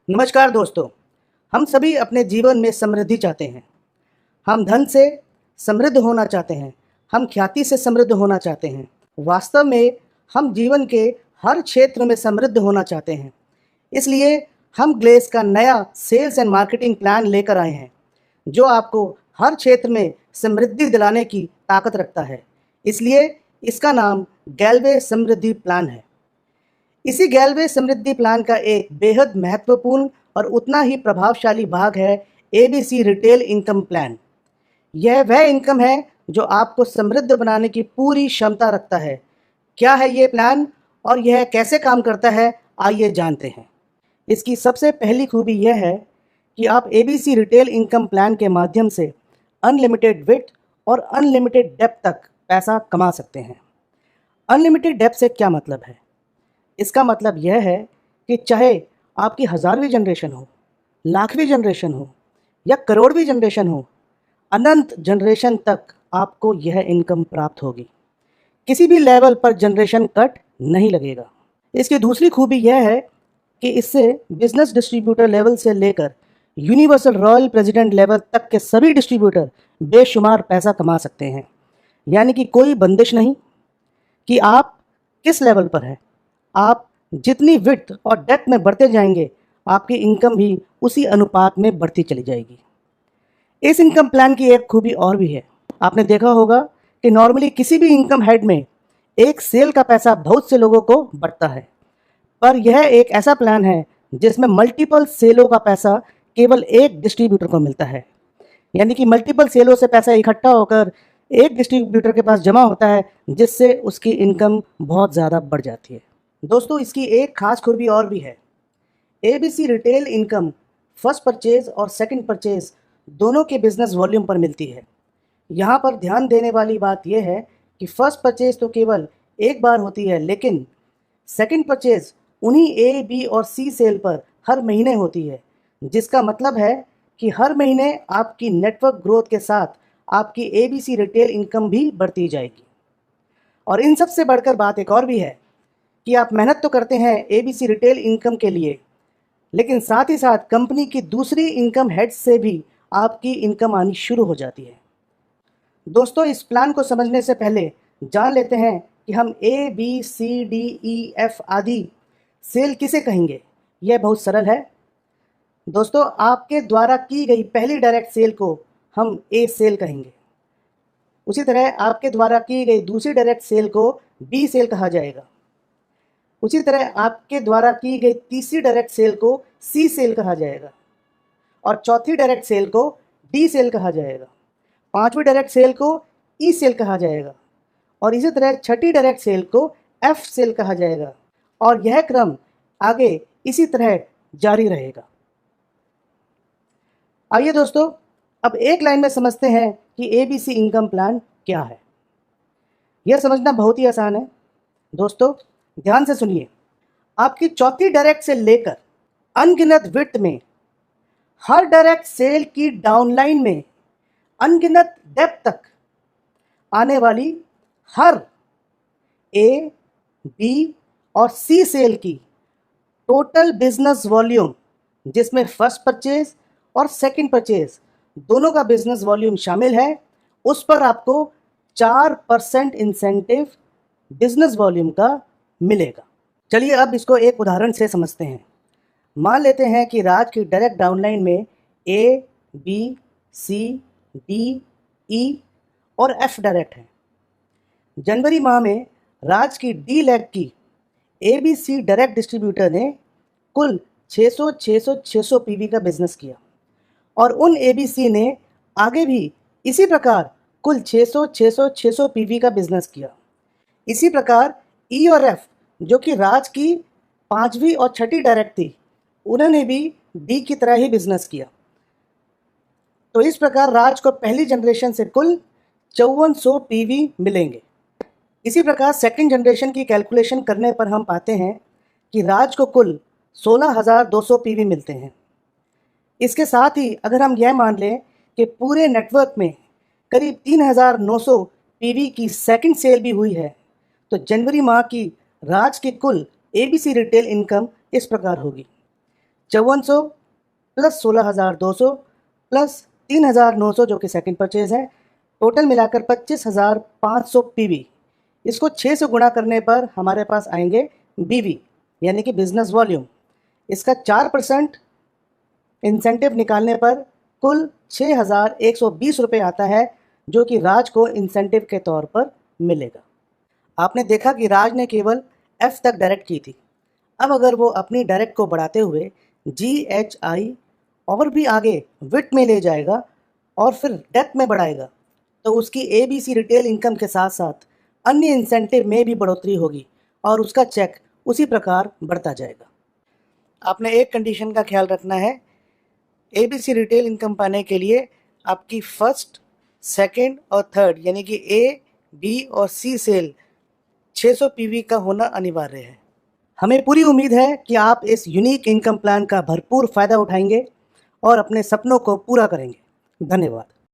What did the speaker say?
नमस्कार दोस्तों। हम सभी अपने जीवन में समृद्धि चाहते हैं। हम धन से समृद्ध होना चाहते हैं। हम ख्याति से समृद्ध होना चाहते हैं। वास्तव में हम जीवन के हर क्षेत्र में समृद्ध होना चाहते हैं। इसलिए हम ग्लेस का नया सेल्स एंड मार्केटिंग प्लान लेकर आए हैं, जो आपको हर क्षेत्र में समृद्धि दिलाने की ताकत रखता है। इसलिए इसका नाम गैल्वे समृद्धि प्लान है। इसी गैल्वे समृद्धि प्लान का एक बेहद महत्वपूर्ण और उतना ही प्रभावशाली भाग है एबीसी रिटेल इनकम प्लान। यह वह इनकम है जो आपको समृद्ध बनाने की पूरी क्षमता रखता है। क्या है ये प्लान और यह कैसे काम करता है, आइए जानते हैं। इसकी सबसे पहली खूबी यह है कि आप एबीसी रिटेल इनकम प्लान के माध्यम से अनलिमिटेड विड्थ और अनलिमिटेड डेप्थ तक पैसा कमा सकते हैं। अनलिमिटेड डेप्थ से क्या मतलब है? इसका मतलब यह है कि चाहे आपकी हज़ारवीं जनरेशन हो, लाखवीं जनरेशन हो या करोड़वीं जनरेशन हो, अनंत जनरेशन तक आपको यह इनकम प्राप्त होगी। किसी भी लेवल पर जनरेशन कट नहीं लगेगा। इसकी दूसरी खूबी यह है कि इससे बिजनेस डिस्ट्रीब्यूटर लेवल से लेकर यूनिवर्सल रॉयल प्रेसिडेंट लेवल तक के सभी डिस्ट्रीब्यूटर बेशुमार पैसा कमा सकते हैं। यानी कि कोई बंदिश नहीं कि आप किस लेवल पर हैं। आप जितनी विड्थ और डेप्थ में बढ़ते जाएंगे, आपकी इनकम भी उसी अनुपात में बढ़ती चली जाएगी। इस इनकम प्लान की एक खूबी और भी है। आपने देखा होगा कि नॉर्मली किसी भी इनकम हेड में एक सेल का पैसा बहुत से लोगों को बढ़ता है, पर यह एक ऐसा प्लान है जिसमें मल्टीपल सेलों का पैसा केवल एक डिस्ट्रीब्यूटर को मिलता है। यानी कि मल्टीपल सेलों से पैसा इकट्ठा होकर एक डिस्ट्रीब्यूटर के पास जमा होता है, जिससे उसकी इनकम बहुत ज़्यादा बढ़ जाती है। दोस्तों, इसकी एक खास खूबी और भी है। ABC retail income first purchase और सेकंड परचेज दोनों के बिजनेस वॉल्यूम पर मिलती है। यहाँ पर ध्यान देने वाली बात यह है कि फर्स्ट परचेज तो केवल एक बार होती है, लेकिन सेकंड परचेज उन्हीं ए, बी और सी सेल पर हर महीने होती है, जिसका मतलब है कि हर महीने आपकी नेटवर्क ग्रोथ के साथ आपकी एबीसी रिटेल इनकम भी बढ़ती जाएगी। और इन सब से बढ़कर बात एक और भी है कि आप मेहनत तो करते हैं एबीसी रिटेल इनकम के लिए, लेकिन साथ ही साथ कंपनी की दूसरी इनकम हेड्स से भी आपकी इनकम आनी शुरू हो जाती है। दोस्तों, इस प्लान को समझने से पहले जान लेते हैं कि हम ए, बी, सी, डी, ई, एफ आदि सेल किसे कहेंगे। यह बहुत सरल है। दोस्तों, आपके द्वारा की गई पहली डायरेक्ट सेल को हम ए सेल कहेंगे। उसी तरह आपके द्वारा की गई दूसरी डायरेक्ट सेल को बी सेल कहा जाएगा। उसी तरह आपके द्वारा की गई तीसरी डायरेक्ट सेल को सी सेल कहा जाएगा और चौथी डायरेक्ट सेल को डी सेल कहा जाएगा। पांचवी डायरेक्ट सेल को ई सेल कहा जाएगा और इसी तरह छठी डायरेक्ट सेल को एफ सेल कहा जाएगा और यह क्रम आगे इसी तरह जारी रहेगा। आइए दोस्तों, अब एक लाइन में समझते हैं कि एबीसी इनकम प्लान क्या है। यह समझना बहुत ही आसान है। दोस्तों, ध्यान से सुनिए। आपकी चौथी डायरेक्ट से लेकर अनगिनत विड्थ में हर डायरेक्ट सेल की डाउनलाइन में अनगिनत डेप्थ तक आने वाली हर ए, बी और सी सेल की टोटल बिजनेस वॉल्यूम, जिसमें फर्स्ट परचेज और सेकंड परचेज दोनों का बिजनेस वॉल्यूम शामिल है, उस पर आपको 4% इंसेंटिव बिजनेस वॉल्यूम का मिलेगा। चलिए अब इसको एक उदाहरण से समझते हैं। मान लेते हैं कि राज की डायरेक्ट डाउनलाइन में ए, बी, सी, डी, ई और एफ डायरेक्ट हैं। जनवरी माह में राज की डी लेग की एबीसी डायरेक्ट डिस्ट्रीब्यूटर ने कुल 600 पीवी का बिजनेस किया और उन एबीसी ने आगे भी इसी प्रकार कुल 600 पीवी का बिजनेस किया। इसी प्रकार ई और एफ, जो कि राज की पांचवी और छठी डायरेक्ट थी, उन्होंने भी डी की तरह ही बिजनेस किया। तो इस प्रकार राज को पहली जनरेशन से कुल 5400 पीवी मिलेंगे। इसी प्रकार सेकंड जनरेशन की कैलकुलेशन करने पर हम पाते हैं कि राज को कुल 16200 पीवी मिलते हैं। इसके साथ ही अगर हम यह मान लें कि पूरे नेटवर्क में करीब 3900 पीवी की सेकंड सेल भी हुई है, तो जनवरी माह की राज की कुल एबीसी रिटेल इनकम इस प्रकार होगी 5400 प्लस 16,200 प्लस 3,900 जो कि सेकंड परचेज है, टोटल मिलाकर 25,500 पीवी। इसको 6 से गुणा करने पर हमारे पास आएंगे बीवी यानी कि बिजनेस वॉल्यूम। इसका 4% इंसेंटिव निकालने पर कुल 6,120 रुपये आता है, जो कि राज को इंसेंटिव के तौर पर मिलेगा। आपने देखा कि राज ने केवल एफ तक डायरेक्ट की थी। अब अगर वो अपनी डायरेक्ट को बढ़ाते हुए GHI और भी आगे विट में ले जाएगा और फिर डेप्थ में बढ़ाएगा, तो उसकी ABC रिटेल इनकम के साथ साथ अन्य इंसेंटिव में भी बढ़ोतरी होगी और उसका चेक उसी प्रकार बढ़ता जाएगा। आपने एक कंडीशन का ख्याल रखना है, ABC रिटेल इनकम पाने के लिए आपकी फर्स्ट, सेकंड और थर्ड यानी कि A, B और C सेल 600 पीवी का होना अनिवार्य है। हमें पूरी उम्मीद है कि आप इस यूनिक इनकम प्लान का भरपूर फ़ायदा उठाएंगे और अपने सपनों को पूरा करेंगे। धन्यवाद।